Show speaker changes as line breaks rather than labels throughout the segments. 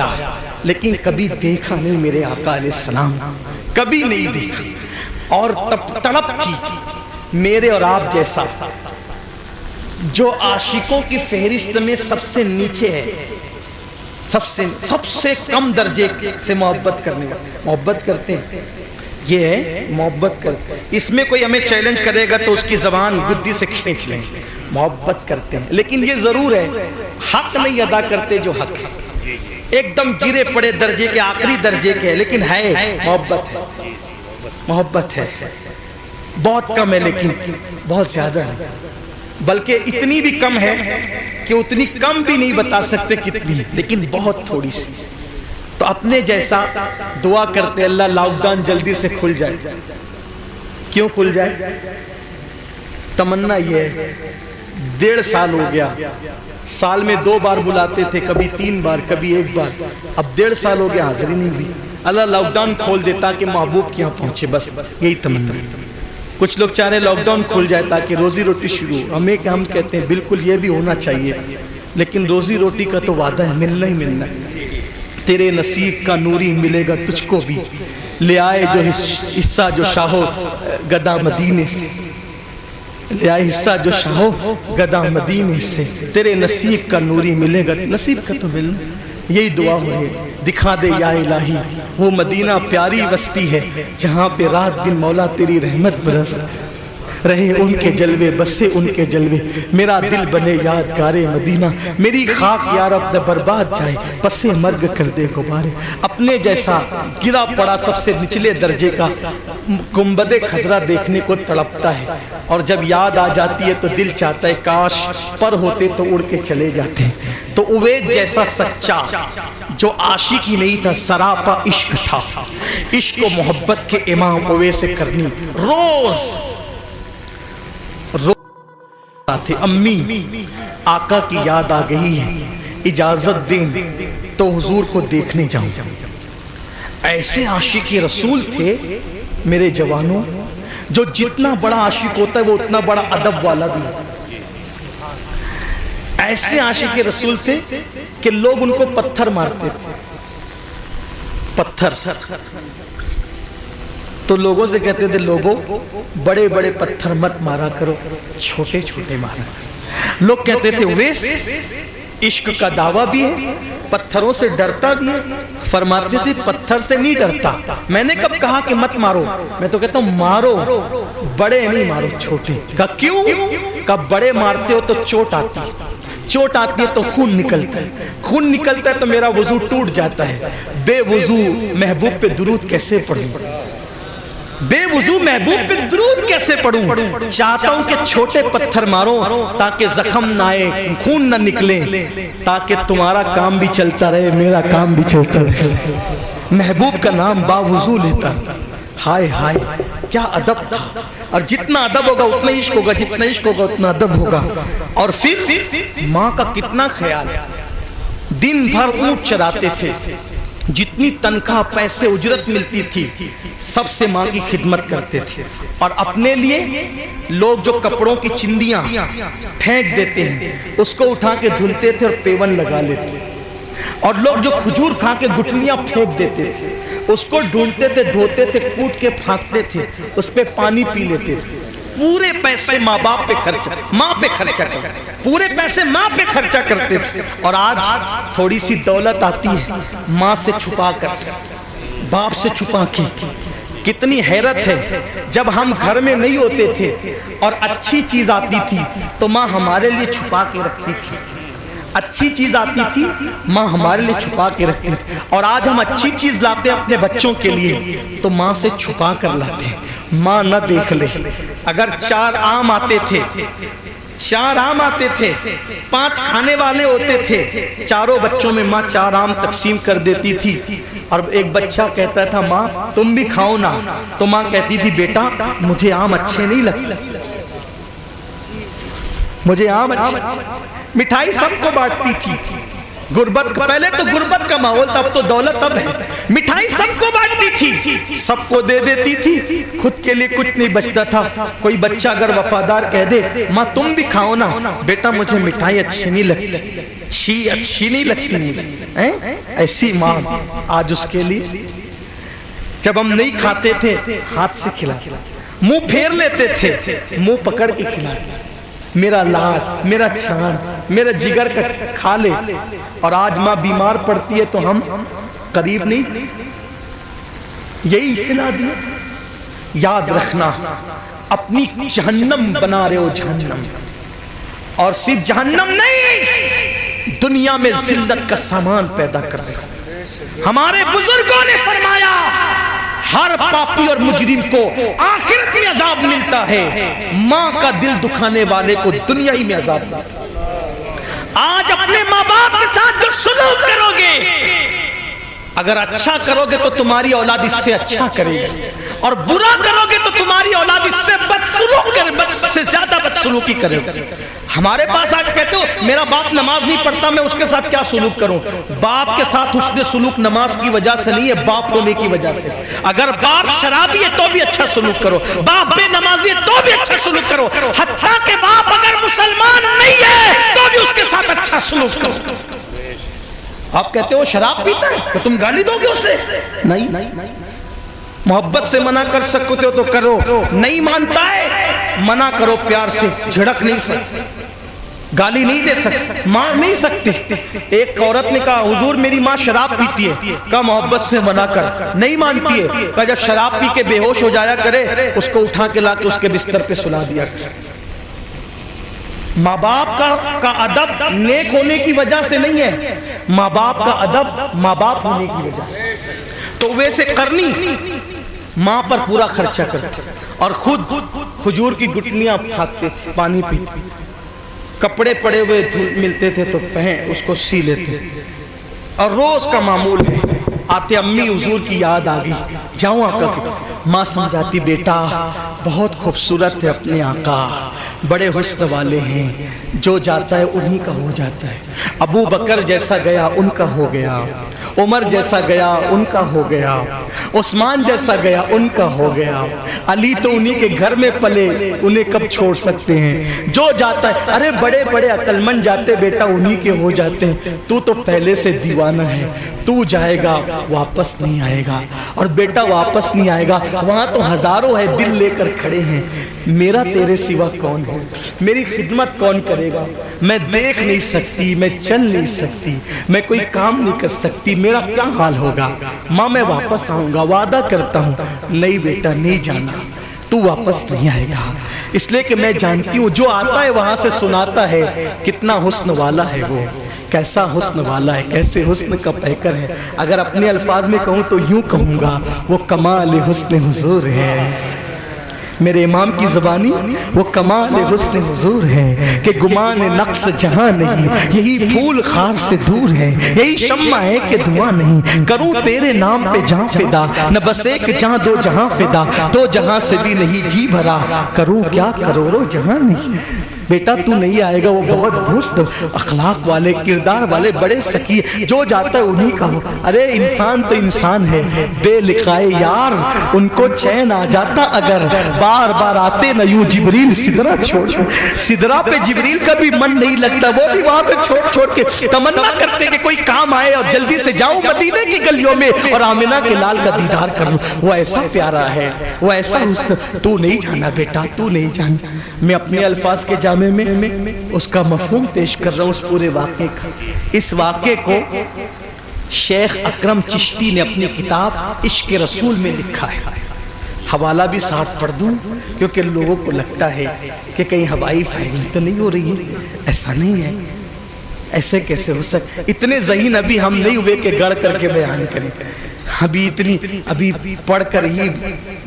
پایا لیکن کبھی دیکھا نہیں میرے آقا علیہ السلام، کبھی نہیں دیکھا. اور تڑپ تھی میرے اور آپ جیسا جو عاشقوں کی فہرست میں سب سے نیچے ہے، سب سے کم درجے سے محبت کرنے کا. محبت کرتے ہیں، یہ ہے محبت کرتے ہیں. اس میں کوئی ہمیں چیلنج کرے گا تو اس کی زبان گدی سے کھینچ لیں. محبت کرتے ہیں لیکن یہ ضرور ہے حق نہیں ادا کرتے جو حق ہے. ایک دم گرے پڑے درجے کے، آخری درجے کے، لیکن ہے محبت ہے. محبت ہے بہت کم ہے لیکن بہت زیادہ ہے، بلکہ اتنی بھی کم ہے کہ اتنی کم بھی نہیں بتا سکتے کتنی، لیکن بہت تھوڑی سی. تو اپنے جیسا دعا کرتے اللہ لاک ڈاؤن جلدی سے کھل جائے. کیوں کھل جائے؟ تمنا یہ ہے 1.5 سال ہو گیا، سال میں 2 بار بلاتے تھے، کبھی 3 بار، کبھی 1 بار، اب 1.5 سال ہو گیا حاضری نہیں ہوئی. اللہ لاک ڈاؤن کھول دیتا کہ محبوب کے یہاں پہنچے، بس یہی تمنا. کچھ لوگ چاہ رہے لاک ڈاؤن کھل جائے تاکہ روزی روٹی شروع ہو. ہم کہتے ہیں بالکل یہ بھی ہونا چاہیے، لیکن روزی روٹی کا تو وعدہ ہے، ملنا ہی ملنا. تیرے نصیب کا نوری ملے گا تجھ کو بھی، لے آئے جو حصہ جو شاہو گدا مدینے سے، لے آئے حصہ جو شاہو گدا مدینے سے، تیرے نصیب کا نوری ملے گا. نصیب کا تو ملنا، یہی دعا ہو رہی ہے. دکھا دے یا الہی وہ مدینہ پیاری بستی ہے جہاں پہ رات دن مولا تیری رحمت برست رہے، ان کے جلوے بسے ان کے جلوے، میرا دل بنے یادگار مدینہ، میری خاک یا رب نہ برباد جائے، پسے مرگ کر دے غبارے. اپنے جیسا گرا پڑا سب سے نچلے درجے کا گنبد خضرا دیکھنے کو تڑپتا ہے، اور جب یاد آ جاتی ہے تو دل چاہتا ہے کاش پر ہوتے تو اڑ کے چلے جاتے. تو اویس جیسا سچا جو عاشق ہی نہیں تھا، سراپا عشق تھا. عشق و محبت کے امام اویس کرنی روز آتے. امی آقا کی یاد آ گئی ہے، اجازت دیں تو حضور کو دیکھنے جاؤں. ایسے عاشق رسول تھے میرے جوانوں، جو جتنا بڑا عاشق ہوتا ہے وہ اتنا بڑا ادب والا بھی. ایسے عاشق رسول تھے کہ لوگ ان کو پتھر مارتے تھے. پتھر تو لوگوں سے کہتے تھے لوگوں بڑے بڑے پتھر مت مارا کرو، چھوٹے چھوٹے مارا کرو. لوگ کہتے تھے اویس عشق کا دعویٰ بھی ہے، پتھروں سے ڈرتا بھی ہے. فرماتے تھے پتھر سے نہیں ڈرتا. میں نے کب کہا کہ مت مارو؟ میں تو کہتا ہوں مارو، بڑے نہیں مارو، چھوٹے. کہا کیوں؟ کہا بڑے مارتے ہو تو چوٹ آتی ہے، چوٹ آتی ہے تو خون نکلتا ہے، خون نکلتا ہے تو میرا وضو ٹوٹ جاتا ہے. بے وضو محبوب پہ درود کیسے پڑھوں؟ بے وضو محبوب پہ درود کیسے پڑھوں؟ چاہتا ہوں کہ چھوٹے پتھر مارو تاکہ زخم نہ آئے، خون نہ نکلے، تاکہ تمہارا کام بھی چلتا رہے، میرا کام بھی چلتا رہے. محبوب کا نام با وضو لیتا. ہائے ہائے کیا ادب تھا. اور جتنا ادب ہوگا اتنا عشق ہوگا، جتنا عشق ہوگا اتنا ادب ہوگا. اور پھر ماں کا کتنا خیال. دن بھر اونٹ چراتے تھے، جتنی تنخواہ پیسے اجرت ملتی تھی سب سے ماں کی خدمت کرتے تھے. اور اپنے لیے لوگ جو کپڑوں کی چندیاں پھینک دیتے ہیں اس کو اٹھا کے دھلتے تھے اور پیون لگا لیتے. اور لوگ جو کھجور کھا کے گٹلیاں پھینک دیتے تھے اس کو ڈھونڈتے تھے، دھوتے تھے، کوٹ کے پھینکتے تھے، اس پہ پانی پی لیتے تھے. پورے پیسے ماں باپ پہ خرچہ، ماں پہ خرچہ کرتے، پورے پیسے ماں پہ خرچہ کرتے تھے. اور آج تھوڑی سی دولت آتی ہے ماں سے چھپا کر، باپ سے چھپا کے. کتنی حیرت ہے جب ہم گھر میں نہیں ہوتے تھے اور اچھی چیز آتی تھی تو ماں ہمارے لیے چھپا کے رکھتی تھی. اچھی چیز آتی تھی ماں ہمارے لیے چھپا کے رکھتی تھی. اور آج ہم اچھی چیز لاتے ہیں اپنے بچوں کے لیے تو ماں سے چھپا کر لاتے ہیں، ماں نہ دیکھ لے. اگر 4 آم آتے تھے، 4 آم آتے تھے، 5 کھانے والے ہوتے تھے، چاروں بچوں میں ماں 4 آم تقسیم کر دیتی تھی. اور ایک بچہ کہتا تھا ماں تم بھی کھاؤ نا، تو ماں کہتی تھی بیٹا مجھے آم اچھے نہیں لگتے، مجھے آم اچھے. مٹھائی سب کو بانٹتی تھی. غربت کا پہلے تو غربت کا ماحول تھا، اب تو دولت اب ہے. مٹھائی سب کو بانٹتی تھی، سب کو دے دیتی تھی، خود کے لیے کچھ نہیں بچتا تھا. کوئی بچہ اگر وفادار کہہ دے ماں تم بھی کھاؤ نا، بیٹا مجھے مٹھائی اچھی نہیں لگتی، اچھی نہیں لگتی مجھے. ایسی ماں آج اس کے لیے جب ہم نہیں کھاتے تھے ہاتھ سے کھلا، منہ پھیر لیتے تھے منہ پکڑ کے کھلا، میرا لاڈ میرا چاند میرا جگر کا کھا لے، اور آج ماں بیمار پڑتی ہے تو ہم قریب نہیں، یہی صلہ دیا۔ یاد رکھنا اپنی جہنم بنا رہے ہو جہنم، اور صرف جہنم نہیں دنیا میں ذلت کا سامان پیدا کر رہے ہو۔ ہمارے بزرگوں نے فرمایا ہر پاپی اور مجرم کو آخرت میں عذاب ملتا ہے، ماں کا دل دکھانے والے کو دنیا ہی میں عذاب ملتا ہے۔ آج اپنے ماں باپ کے ساتھ جو سلوک کرو گے، اگر اچھا کرو گے تو تمہاری اولاد اس سے اچھا کرے گی، اور برا کرو گے تو تمہاری اولاد اس سے بدسلوک کرے، بد سے زیادہ بدسلوکی کرے گی۔ ہمارے پاس آج کہتے ہو میرا باپ نماز نہیں پڑھتا، میں اس کے ساتھ کیا سلوک کروں؟ باپ کے ساتھ حسن سلوک نماز کی وجہ سے نہیں ہے، باپ ہونے کی وجہ سے۔ اگر باپ شرابی ہے تو بھی اچھا سلوک کرو، باپ بے نمازی ہے تو بھی اچھا سلوک کرو، حتیٰ کہ باپ اگر مسلمان نہیں ہے تو بھی اس کے ساتھ اچھا سلوک کرو۔ آپ کہتے ہو شراب پیتا ہے تو تم گالی دو گے اسے؟ نہیں، محبت سے منع کر سکتے ہو تو کرو، نہیں مانتا ہے منع کرو پیار سے، جھڑک نہیں سکتے، گالی نہیں دے سکتے، مار نہیں سکتے۔ ایک عورت نے کہا حضور میری ماں شراب پیتی ہے، کہا محبت سے منع کر، نہیں مانتی ہے، کہا جب شراب پی کے بے ہوش ہو جایا کرے اس کو اٹھا کے لا کے اس کے بستر پہ سلا دیا کرے۔ ماں باپ کا ادب نیک ہونے کی وجہ سے نہیں ہے، ماں باپ کا ادب ماں باپ ہونے کی وجہ سے۔ تو ویسے کرنی ماں پر پورا خرچہ کرتے اور خود کھجور کی گٹلیاں پھاکتے تھے، پانی پیتے، کپڑے پڑے ہوئے ملتے تھے تو پہن اس کو سی لیتے، اور روز کا معمول ہے آتے امی حضور کی یاد آ گئی، جاؤں آقا کی، ماں سمجھاتی بیٹا بہت خوبصورت ہے اپنے آقا، بڑے حسن والے ہیں، جو جاتا ہے انہی کا ہو جاتا ہے، ابو بکر جیسا گیا ان کا ہو گیا، عمر جیسا گیا ان کا ہو گیا، عثمان جیسا گیا ان کا ہو گیا، علی تو انہی کے گھر میں پلے انہیں کب چھوڑ سکتے ہیں، جو جاتا ہے ارے بڑے بڑے عقل مند جاتے بیٹا انہی کے ہو جاتے ہیں، تو پہلے سے دیوانہ ہے، تو جائے گا واپس نہیں آئے گا، اور بیٹا واپس نہیں آئے گا، وہاں تو ہزاروں ہے دل لے کر کھڑے ہیں، میرا تیرے سوا کون ہے، میری خدمت کون کرے گا، میں دیکھ نہیں سکتی، میں چل نہیں سکتی، میں کوئی کام نہیں کر سکتی، میرا کیا حال ہوگا، ماں میں واپس آؤں گا، وعدہ کرتا ہوں، نہیں بیٹا نہیں جانا، تو واپس نہیں آئے گا، اس لئے کہ میں جانتی ہوں جو آتا ہے وہاں سے سناتا ہے کتنا حسن والا ہے وہ، کیسا حسن والا ہے، کیسے حسن کا پیکر ہے، اگر اپنے الفاظ میں کہوں تو یوں کہوں گا وہ کمال حسن حضور ہے، میرے امام کی زبانی وہ کمال حسن حضور ہے کہ گمان نقص جہاں نہیں، یہی پھول خار سے دور ہے، یہی شمع ہے کہ دھواں نہیں، کروں تیرے نام پہ جہاں فدا، نہ بس ایک جہاں دو جہاں فدا، دو جہاں سے بھی نہیں جی بھرا، کروں کیا کروڑوں جہاں نہیں۔ بیٹا تو نہیں آئے گا، وہ بہت بھوست اخلاق والے کردار والے بڑے سکی، جو جاتا ہے انہی کا ہو، ارے انسان تو انسان ہے، بے لقائے یار ان کو چین آ جاتا اگر بار بار آتے نہ یوں جبریل سدرہ چھوڑ، سدرہ پہ جبریل کا بھی من نہیں لگتا، وہ بھی وہاں سے چھوڑ کے تمنا کرتے کہ کوئی کام آئے اور جلدی سے جاؤں مدینے کی گلیوں میں اور آمنہ کے لال کا دیدار کروں، وہ ایسا پیارا ہے، وہ ایسا حسن، تو نہیں جانا بیٹا تو نہیں جانا۔ میں اپنے الفاظ کے جامع میں اس کا مفہوم پیش کر رہا ہوں اس پورے واقعے کا۔ اس واقعے کو شیخ اکرم چشتی نے اپنی کتاب عشق رسول میں لکھا ہے، حوالہ بھی ساتھ پڑھ دوں کیونکہ لوگوں کو لگتا ہے کہ کہیں ہوائی فائرنگ تو نہیں ہو رہی ہے، ایسا نہیں ہے، ایسے کیسے ہو سکتا، اتنے ذہین ابھی ہم نہیں ہوئے کہ گڑھ کر کے بیان کریں، ابھی پڑھ کر ہی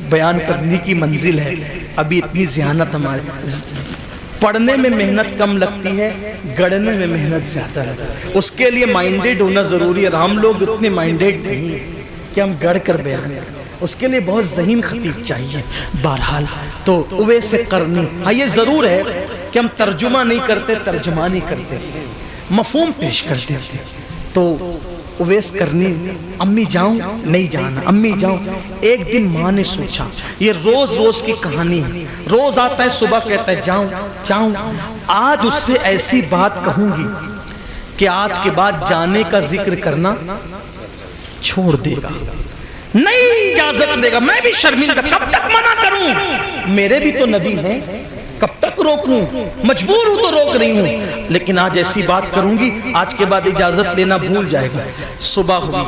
بیان کرنے کی منزل ہے، ابھی اتنی ذہانت ہمارے، پڑھنے میں محنت کم لگتی ہے، گڑھنے میں محنت زیادہ لگتی ہے، اس کے لیے مائنڈیڈ ہونا ضروری ہے، ہم لوگ اتنے مائنڈیڈ نہیں ہیں کہ ہم گڑھ کر بیان کریں، اس کے لیے بہت ذہین خطیب چاہیے۔ بہرحال تو اویس قرنی، ہاں یہ ضرور ہے کہ ہم ترجمہ نہیں کرتے، ترجمہ نہیں کرتے، مفہوم پیش کر دیتے، تو اویس قرنی امی جاؤں نہیں جانا، امی جاؤں، ایک دن ماں نے سوچا، یہ روز روز کی کہانی ہے، روز آتا ہے صبح کہتا ہے جاؤں، آج اس سے ایسی بات کہوں گی کہ آج کے بعد جانے کا ذکر کرنا چھوڑ دے گا، نہیں اجازت دے گا، میں بھی شرمندہ، کب تک منع کروں؟ میرے بھی تو نبی ہیں، کب تک روکوں؟ مجبور ہوں تو روک رہی ہوں، لیکن آج ایسی بات کروں گی آج کے بعد اجازت لینا بھول جائے گا۔ صبح ہوئی،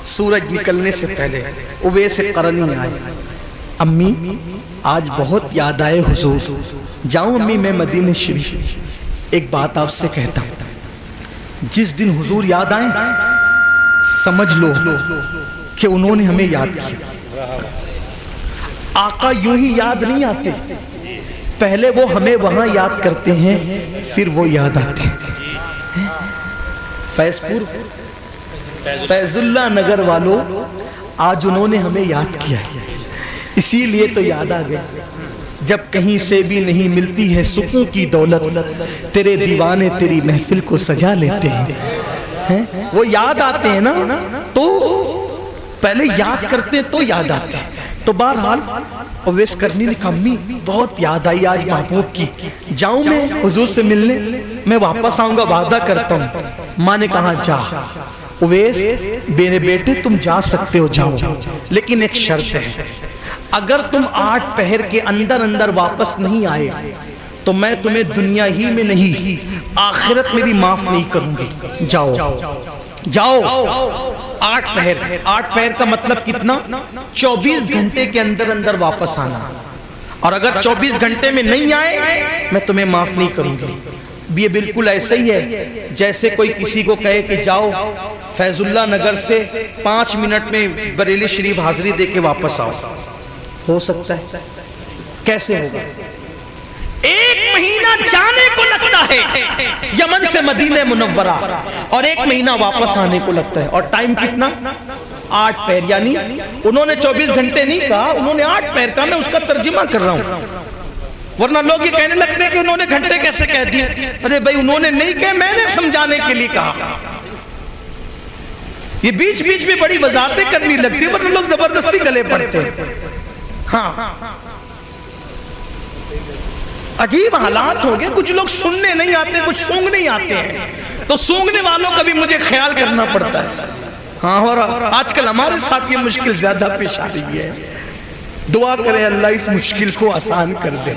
سورج نکلنے سے پہلے اویس قرنی آئے، امی آج بہت یاد آئے حضور، جاؤں امی میں مدینہ شریف؟ ایک بات آپ سے کہتا ہوں، جس دن حضور یاد آئیں سمجھ لو کہ انہوں نے ہمیں یاد کیا۔ آقا یوں ہی یاد نہیں آتے، پہلے وہ ہمیں وہاں یاد کرتے ہیں، پھر وہ یاد آتے ہیں۔ فیض پور فیض اللہ نگر والوں، آج انہوں نے ہمیں یاد کیا ہے، اسی لیے تو یاد آ گئے۔ جب کہیں سے بھی نہیں ملتی ہے سکون کی دولت، تیرے دیوانے تیری محفل کو سجا لیتے ہیں۔ وہ یاد آتے ہیں نا، تو پہلے یاد کرتے تو یاد آتے ہیں۔ تو بہرحال اویس قرنی نے کہا امی بہت یاد آئی آج محبوب کی، جاؤں میں حضور سے ملنے؟ میں واپس آؤں گا، وعدہ کرتا ہوں۔ ماں نے کہا جا اویس میرے بیٹے، تم جا سکتے ہو، جاؤ، لیکن ایک شرط ہے، اگر تم 8 پہر کے اندر اندر واپس نہیں آئے تو میں تمہیں دنیا ہی میں نہیں آخرت میں بھی معاف نہیں کروں گی۔ جاؤ جاؤ، 8 پہر کا مطلب کتنا؟ 24 گھنٹے کے اندر اندر واپس آنا، اور اگر 24 گھنٹے میں نہیں آئے میں تمہیں معاف نہیں کروں گی۔ یہ بالکل ایسا ہی ہے جیسے کوئی کسی کو کہے کہ جاؤ فیض اللہ نگر سے 5 منٹ میں بریلی شریف حاضری دے کے واپس آؤ، ہو سکتا ہے؟ کیسے ہوگا؟ 1 مہینہ جانے کو لگتا ہے یمن سے مدینہ منورہ، اور 1 مہینہ واپس آنے کو لگتا ہے، اور ٹائم کتنا؟ 8 پہر، یعنی انہوں نے 24 گھنٹے نہیں کہا، انہوں نے 8 پہر کہا، میں اس کا ترجمہ کر رہا ہوں، ورنہ لوگ یہ کہنے لگتے ہیں کہ انہوں نے گھنٹے کیسے کہہ دیے۔ ارے بھائی انہوں نے نہیں کہے، میں نے سمجھانے کے لیے کہا۔ یہ بیچ بیچ میں بڑی وضاحتیں کرنی لگتی ہیں، ورنہ لوگ زبردستی گلے پڑتے ہیں۔ ہاں عجیب حالات ہو گئے، کچھ لوگ سننے نہیں آتے، کچھ سونگنے نہیں آتے ہیں، تو سونگنے والوں کا بھی مجھے خیال کرنا پڑتا ہے۔ ہاں، اور آج کل ہمارے ساتھ یہ مشکل زیادہ پیش آ رہی ہے، دعا کریں اللہ اس مشکل کو آسان کر دے۔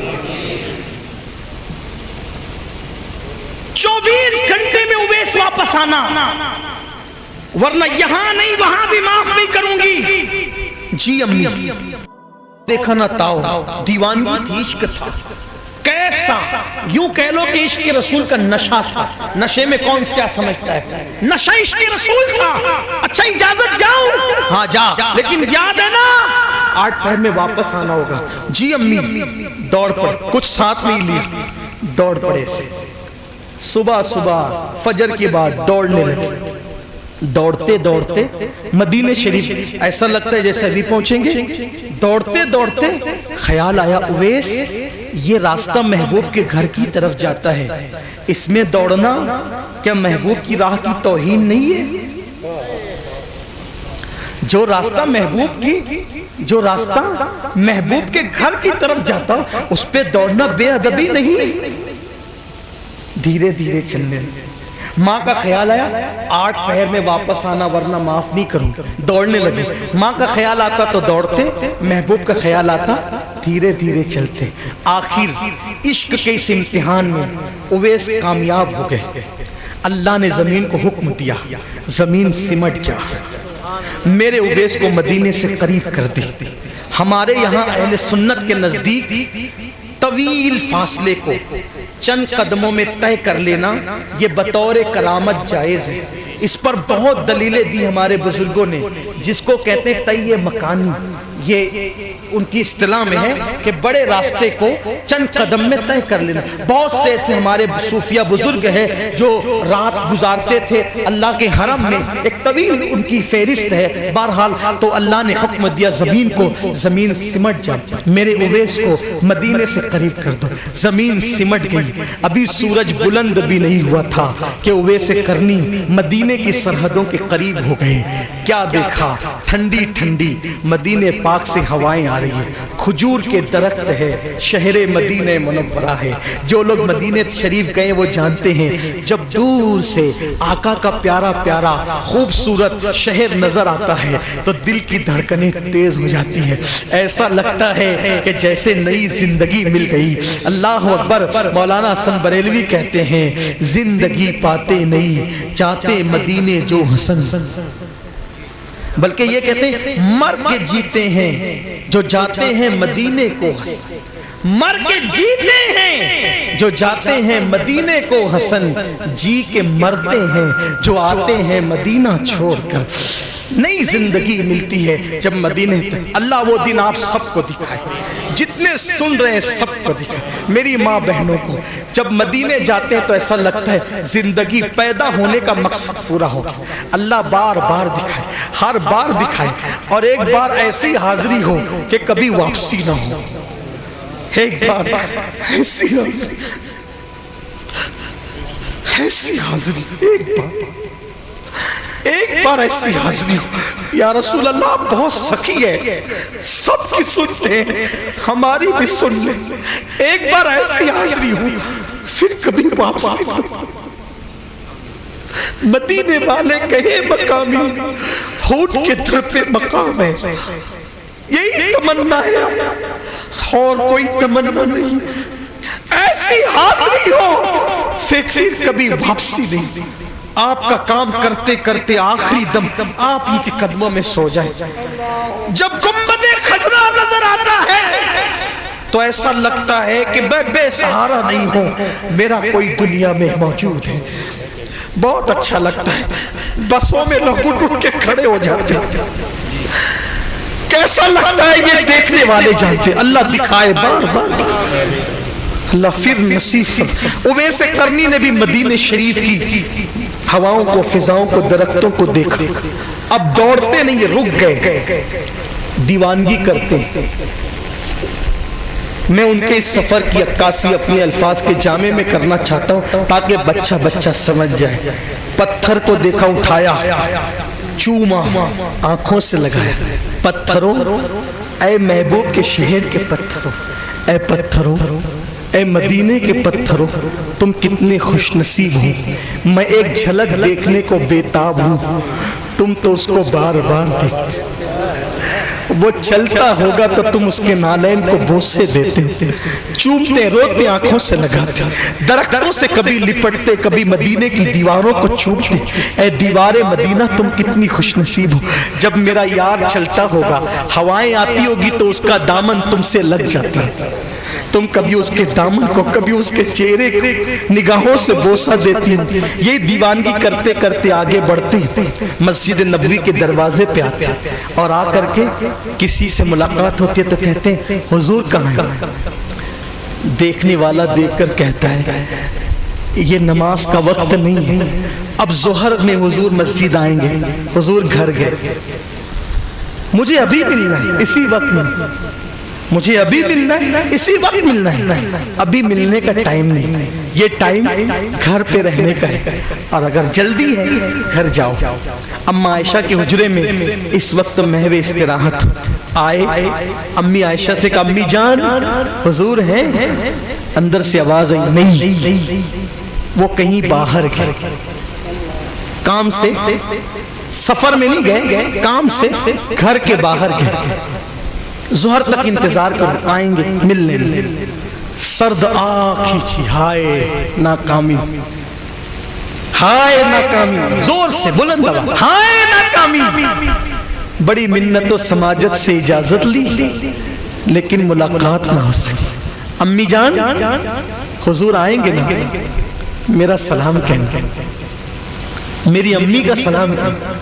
24 گھنٹے میں اویس واپس آنا، ورنہ یہاں نہیں وہاں بھی معاف نہیں کروں گی۔ جی امی، دیکھا نہ تاؤ، دیوانگی تھی، عشق تھا کیسا، یوں کہہ لو کہ عشق رسول کا نشہ تھا۔ نشے میں کون کیا سمجھتا ہے؟ نشہ عشق رسول تھا۔ اچھا اجازت جاؤں؟ ہاں جا، لیکن یاد ہے نا 8 پہر میں واپس آنا ہوگا۔ جی امی، دوڑ پڑے، کچھ ساتھ نہیں لیا، دوڑ پڑے سے صبح فجر کے بعد دوڑنے لگے۔ دوڑتے دوڑتے مدینہ شریف، ایسا لگتا ہے جیسے ابھی پہنچیں گے۔ دوڑتے دوڑتے خیال آیا اویس یہ راستہ محبوب کے گھر کی طرف جاتا ہے، اس میں دوڑنا کیا محبوب کی راہ کی توہین نہیں ہے؟ جو راستہ محبوب کے گھر کی طرف جاتا اس پہ دوڑنا بے ادبی نہیں؟ دھیرے دھیرے چلنے لگے۔ ماں کا خیال آیا 8 پہر میں واپس آنا ورنہ معاف نہیں کروں، دوڑنے لگے۔ ماں کا خیال آتا تو دوڑتے، محبوب کا خیال آتا دھیرے دھیرے چلتے۔ آخر عشق کے اس امتحان میں اویس کامیاب ہو گئے۔ اللہ نے زمین کو حکم دیا، زمین سمٹ جا، میرے اویس کو مدینے سے قریب کر دے۔ ہمارے یہاں اہل سنت کے نزدیک طویل فاصلے کو چند قدموں میں طے کر لینا یہ بطور کرامت جائز ہے۔ اس پر بہت دلیلیں دی ہمارے بزرگوں نے، جس کو کہتے ہیں طے مکانی۔ یہ ان کی اصطلاح میں ہے کہ بڑے راستے کو چند قدم میں طے کر لینا۔ بہت سے ایسے ہمارے صوفیہ بزرگ ہیں جو رات گزارتے تھے اللہ کے حرم میں، ایک طویل ان کی فہرست ہے۔ بہرحال تو اللہ نے حکم دیا زمین کو، زمین سمٹ جا، میرے اویس کو مدینے سے قریب کر دو۔ زمین سمٹ گئی، ابھی سورج بلند بھی نہیں ہوا تھا کہ اویس قرنی مدینے کی سرحدوں کے قریب ہو گئے۔ کیا دیکھا؟ ٹھنڈی ٹھنڈی مدینے پاک سے ہوائیں آ رہی ہیں، کھجور کے درخت ہے، شہر مدینہ منورہ ہے۔ جو لوگ مدینہ شریف گئے وہ جانتے ہیں جب دور سے آقا کا پیارا پیارا خوبصورت شہر نظر آتا ہے تو دل کی دھڑکنیں تیز ہو جاتی ہے، ایسا لگتا ہے کہ جیسے نئی زندگی مل گئی۔ اللہ اکبر۔ مولانا حسن بریلوی کہتے ہیں زندگی پاتے نہیں چاہتے مدینے جو حسن، بلکہ یہ کہتے ہیں مر کے جیتے ہیں جو جاتے ہیں مدینے کو حسن، مر کے جیتے ہیں جو جاتے ہیں مدینے کو حسن، جی کے مرتے ہیں جو آتے ہیں مدینہ چھوڑ کر۔ نئی زندگی ملتی ہے جب مدینے۔ اللہ وہ دن آپ سب کو دکھائے، جتنے سن رہے ہیں سب کو دکھائے، میری ماں بہنوں کو۔ جب مدینے جاتے ہیں تو ایسا لگتا ہے زندگی پیدا ہونے کا مقصد پورا ہوگا۔ اللہ بار بار دکھائے، ہر بار دکھائے، اور ایک بار ایسی حاضری ہو کہ کبھی واپسی نہ ہو۔ ایک بار ایسی حاضری، ایسی حاضری، ایک بار ایسی حاضری ہو۔ یا رسول اللہ آپ بہت سخی ہے، سب کی سنتے ہیں، ہماری بھی سن لیں۔ ایک بار ایسی حاضری ہو پھر کبھی واپسی نہ ہو۔ مدینے والے کہے مقامی ہونٹ کے در پہ مقام ہے، یہی تمنا ہے اور کوئی تمنا نہیں۔ ایسی حاضری ہو پھر کبھی واپسی نہیں۔ آپ کا کام کرتے کرتے آخری دم آپ ہی کے قدموں میں سو جائے۔ جب گنبد خضرا نظر آتا ہے تو ایسا لگتا ہے کہ میں بے سہارا نہیں ہوں، میرا کوئی دنیا میں موجود ہے۔ بہت اچھا لگتا ہے، بسوں میں لوگ اٹھ کے کھڑے ہو جاتے ہیں۔ کیسا لگتا ہے یہ دیکھنے والے جانتے۔ اللہ دکھائے، بار بار دکھائے، اللہ پھر نصیب۔ اویس قرنی نے بھی مدینہ شریف کی ہواؤں کو، فضاؤں کو، درختوں کو دیکھا، اب دوڑتے نہیں، رک گئے، دیوانگی کرتے۔ میں ان کے اس سفر کی عکاسی اپنے الفاظ کے جامع میں کرنا چاہتا ہوں تاکہ بچہ بچہ سمجھ جائے۔ پتھر کو دیکھا، اٹھایا، چوما، آنکھوں سے لگایا۔ پتھروں، اے محبوب کے شہر کے پتھروں، اے پتھروں، اے مدینے کے پتھروں، تم کتنے خوش نصیب ہو۔ میں ایک جھلک دیکھنے کو بےتاب ہوں، تم تو اس کو بار بار دیکھتے۔ وہ چلتا ہوگا تو تم اس کے نالین کو بوسے دیتے، چومتے، روتے، آنکھوں سے لگاتے، درختوں سے کبھی لپٹتے، کبھی مدینے کی دیواروں کو چومتے۔ اے دیوار مدینہ تم کتنی خوش نصیب ہو۔ جب میرا یار چلتا ہوگا، ہوائیں آتی ہوگی تو اس کا دامن تم سے لگ جاتا ہے، تم کبھی اس کے دامن کو، کبھی اس کے چہرے کو نگاہوں سے بوسہ دیتی ہوں۔ یہ دیوانگی کرتے کرتے آگے بڑھتے مسجد نبوی کے دروازے پہ آتے، اور آ کر کے کسی سے ملاقات ہوتی ہے تو کہتے ہیں حضور کہاں ہیں؟ دیکھنے والا دیکھ کر کہتا ہے یہ نماز کا وقت نہیں ہے، اب ظہر میں حضور مسجد آئیں گے، حضور گھر گئے، مجھے ابھی ملنا ہے، اسی وقت میں مجھے ابھی ملنا ہے، اسی وقت ملنا ہے، ابھی ملنے کا ٹائم نہیں، یہ ٹائم گھر پہ رہنے کا ہے، اور اگر جلدی ہے گھر جاؤ۔ اما عائشہ کے حجرے میں اس وقت محو استراحت آئے، امی عائشہ سے کہا امی جان حضور ہیں؟ اندر سے آواز آئی نہیں، وہ کہیں باہر گئے، کام سے، سفر میں نہیں گئے، کام سے گھر کے باہر گئے۔ ظہر تک انتظار کر آئیں گے ملنے، سرد آنکھ کھینچی، ہائے ناکامی، ہائے ناکامی، زور سے بلند آواز، ہائے ناکامی۔ بڑی منت و سماجت سے اجازت لی لیکن ملاقات نہ ہو سکی۔ امی جان حضور آئیں گے نا، میرا سلام کہنا، میری امی کا سلام کہنا،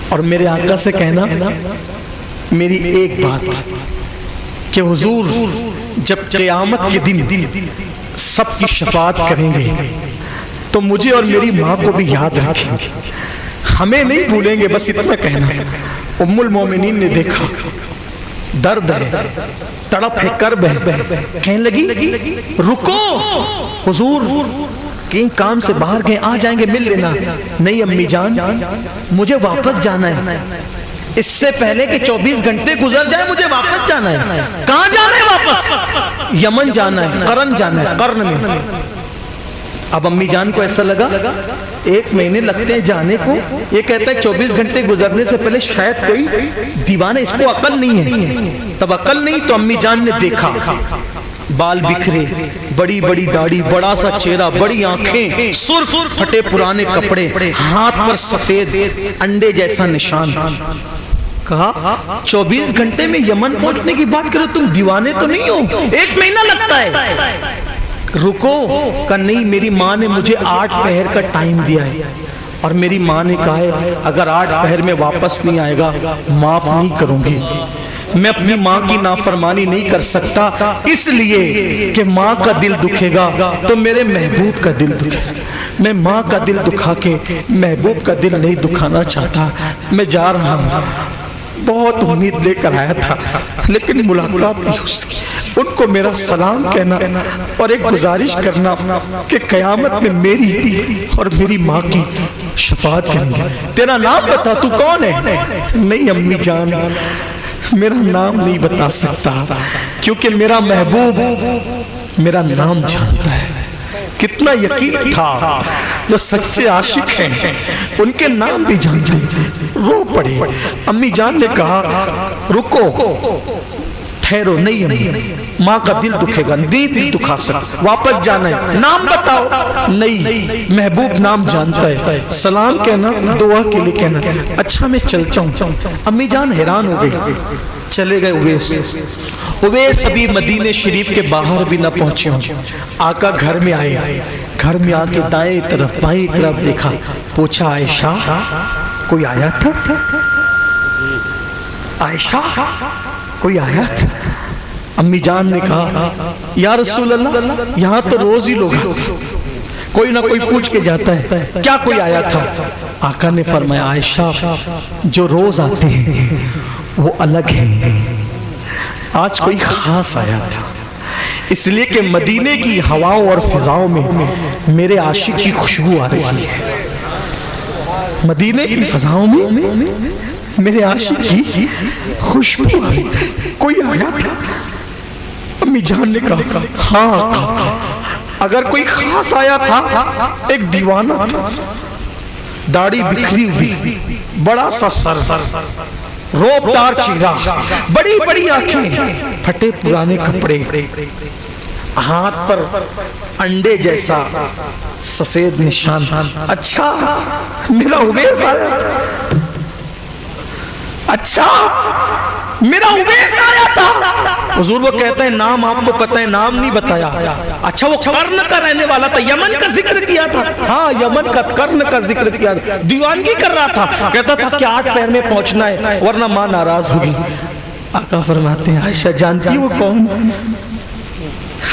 اور میرے آقا سے کہنا میری ایک بات کہ حضور جب قیامت کے دن سب کی شفاعت کریں گے تو مجھے اور میری ماں کو بھی یاد رکھیں گے، ہمیں نہیں بھولیں گے، بس اتنا کہنا۔ ام المومنین نے دیکھا درد ہے، تڑپ ہے، کرب ہے، کہنے لگی رکو حضور کہیں کام سے باہر گئے، آ جائیں گے مل لینا۔ نہیں امی جان مجھے واپس جانا ہے، اس سے پہلے کہ 24 گھنٹے گزر جائے مجھے واپس جانا ہے. کہاں جانا ہے واپس؟ یمن جانا ہے، قرن جانا ہے، قرن میں. اب امی جان کو ایسا لگا 1 مہینے لگتے ہیں جانے کو، یہ کہتا ہے 24 گھنٹے گزرنے سے پہلے شاید کوئی دیوانہ، اس کو عقل نہیں ہے. تب عقل نہیں تو امی جان نے دیکھا بال بکھرے، بڑی بڑی داڑھی، بڑا سا چہرہ، بڑی آنکھیں، سرخ پھٹے پرانے کپڑے، ہاتھ پر سفید انڈے جیسا نشان. کہا 24 گھنٹے میں یمن پہنچنے کی بات کرو، تم دیوانے تو نہیں ہو؟ 1 مہینہ لگتا ہے. رکو. کہ نہیں، میری ماں نے مجھے 8 پہر کا ٹائم دیا ہے، اور میری ماں نے کہا ہے اگر 8 پہر میں واپس نہیں آئے گا معاف نہیں کروں گی. میں اپنی ماں کی نافرمانی نہیں کر سکتا، اس لیے کہ ماں کا دل دکھے گا تو میرے محبوب کا دل دکھے گا. میں ماں کا دل دکھا کے محبوب کا دل نہیں دکھانا چاہتا. میں جا رہا ہوں. بہت امید لے کر آیا تھا لیکن ملاقات نہیں ہو سکی. ان کو میرا سلام کہنا اور ایک گزارش کرنا کہ قیامت میں میری اور میری ماں کی شفاعت کریں گے. تیرا نام بتا، تو کون ہے؟ نہیں امی جان، میرا نام نہیں بتا سکتا کیونکہ میرا محبوب میرا نام جانتا ہے. کتنا یقین تھا، جو سچے عاشق ہیں ان کے نام بھی جانتے. رو پڑے. امی جان نے کہا رکو، ٹھہرو. نہیں امی، ماں کا دل دکھے گا، نہیں دل دکھا سکتا، واپس جانا ہے. نام بتاؤ. نہیں، محبوب نام جانتا ہے. سلام کہنا، دعا کے لیے کہنا. اچھا میں چلتا ہوں. امی جان حیران ہو گئی. چلے گئے اویس. اویس ابھی مدینہ شریف کے باہر بھی نہ پہنچے ہوں. آقا گھر میں آئے. گھر میں آ کے دائیں طرف بائیں طرف دیکھا. پوچھا عائشہ کوئی آیا تھا؟ عائشہ کوئی آیا تھا؟ امی جان نے کہا یا رسول اللہ، یہاں تو روز ہی لوگ آتے، کوئی نہ کوئی پوچھ کے جاتا ہے، کیا کوئی آیا تھا؟ آقا نے فرمایا عائشہ جو روز آتے ہیں وہ الگ ہیں، آج کوئی خاص آیا تھا، اس لیے کہ مدینے کی ہواؤں اور فضاؤں میں میرے عاشق کی خوشبو آ رہی ہے. مدینے کی فضاؤں میں میرے عاشق کی خوشبو آ رہی ہے. کوئی آیا تھا؟ امی جان نے کہا ہاں، اگر کوئی خاص آیا تھا ایک دیوانہ تھا، داڑھی بکھری ہوئی، بڑا سا سر، روبدار چہرہ، بڑی بڑی آنکھیں، پھٹے پرانے کپڑے، ہاتھ پر انڈے جیسا سفید نشان. اچھا میرا اویس آیا تھا، اچھا میرا اویس آیا تھا. حضور وہ کہتا ہے نام آپ کو پتہ ہے، نام نہیں بتایا. اچھا وہ قرن کا رہنے والا تھا، یمن کا ذکر کیا تھا. ہاں یمن کا، قرن کا ذکر کیا تھا. دیوانگی کر رہا تھا، کہتا تھا کہ 8 پہر میں پہنچنا ہے ورنہ ماں ناراض ہوگی. آقا فرماتے ہیں عائشہ جانتی وہ کون؟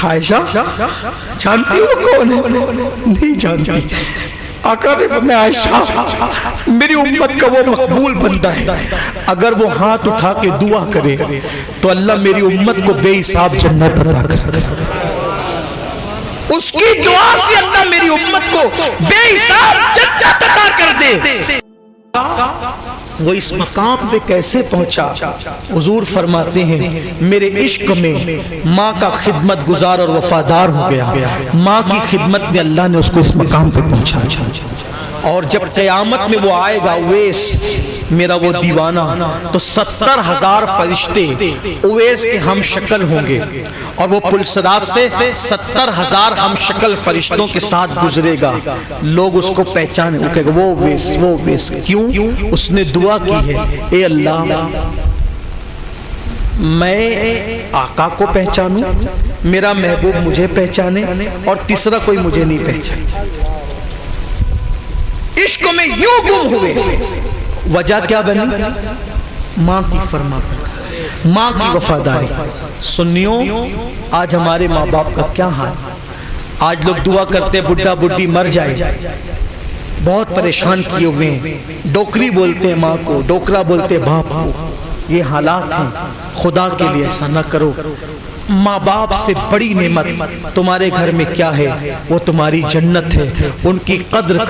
عائشہ جانتی وہ کون ہے؟ نہیں جانتی. آقا نے فرمایا عائشہ میری امت کا وہ مقبول بندہ ہے، اگر وہ ہاتھ اٹھا کے دعا کرے تو اللہ میری امت کو بے حساب جنت عطا کرتا ہے. اس کی دعا سے اللہ میری امت کو بے حساب جنت عطا کر دے. وہ اس مقام پہ کیسے پہنچا؟ حضور فرماتے ہیں میرے عشق میں ماں کا خدمت گزار اور وفادار ہو گیا، ماں کی خدمت میں اللہ نے اس کو اس مقام پہ پہنچا. اور جب قیامت میں وہ آئے گا اویس میرا وہ دیوانہ، تو 70,000 فرشتے اویس کے ہم شکل ہوں گے، اور وہ پلسرات سے 70,000 ہم شکل فرشتوں کے ساتھ گزرے گا. لوگ اس کو پہچانے، وہ کہے گا وہ اویس، وہ اویس. کیوں؟ اس نے دعا کی ہے اے اللہ میں آقا کو پہچانوں، میرا محبوب مجھے پہچانے، اور تیسرا کوئی مجھے نہیں پہچانے. عشق میں یوں گم ہوئے. وجہ کیا بنی؟ ماں کی فرمانبرداری، ماں کی وفاداری. سنیوں آج ہمارے ماں باپ کا کیا حال؟ آج لوگ دعا کرتے بڈھا بڈھی مر جائے، بہت پریشان کیے ہوئے ہیں. ڈوکری بولتے ہیں ماں کو، ڈوکرا بولتے باپ کو. یہ حالات ہیں. خدا کے لیے ایسا نہ کرو. ماں باپ سے بڑی نعمت تمہارے گھر میں کیا ہے؟ وہ تمہاری جنت ہے. ان کی قدر کرو.